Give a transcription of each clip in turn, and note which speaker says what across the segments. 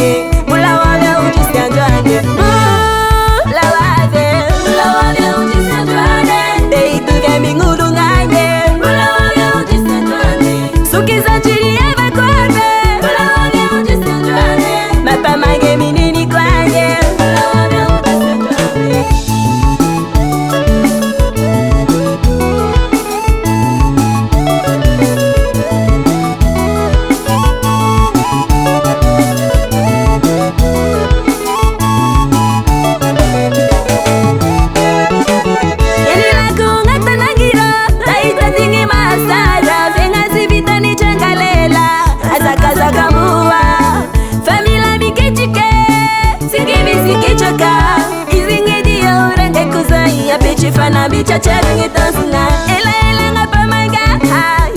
Speaker 1: njwange, mula wave ujisikia njwange. La wave ujisikia njwange, deituke mingudu nganye, mula wave ujisikia njwange. Sukiza chiri eva kwebe, mula wave ujisikia njwange. Mapa mange minini kwanye, mula wave ujisikia njwange. Fana bicha cheringi tosna ela ngapa manga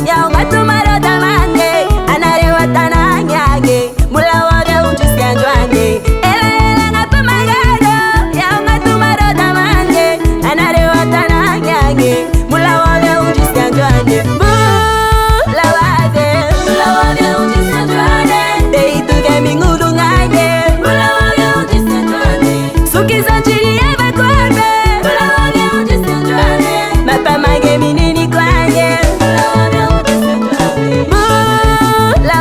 Speaker 1: ya ngatu marota mange anare watana nyage mula wage ujisikia njwange ela ngapa manga ya ngatu marota mange anare watana nyage mula wage ujisikia njwange la wage ujisikia njwange deituke mingudu nganye mula wage ujisikia njwange sukiza chiri eva kwebe mapa mange minini kwanye mula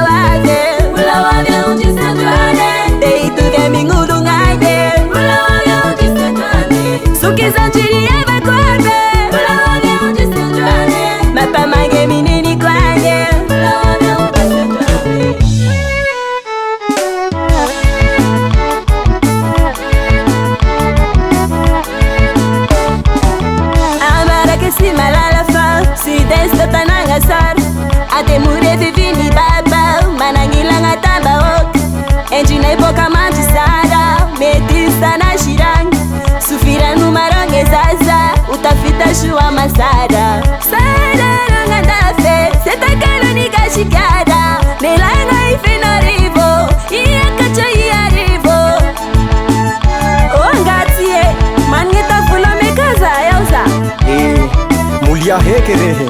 Speaker 1: wage ujisikia njwange deituke mingudu nganye sukiza chiri eva kwebe mapa mange minini kwanye si malala fa si desta tananga sar ate mure vivini baba manangila ngatamba ok enjina ipoka manji sara metisa na shirang sufira numaronge zaza utafita shua masara sara rangandafe setakalo nikashikada melanga ifina rivo iakacha iarivo ongatie mangeta fula mekaza yauza
Speaker 2: mulia hekere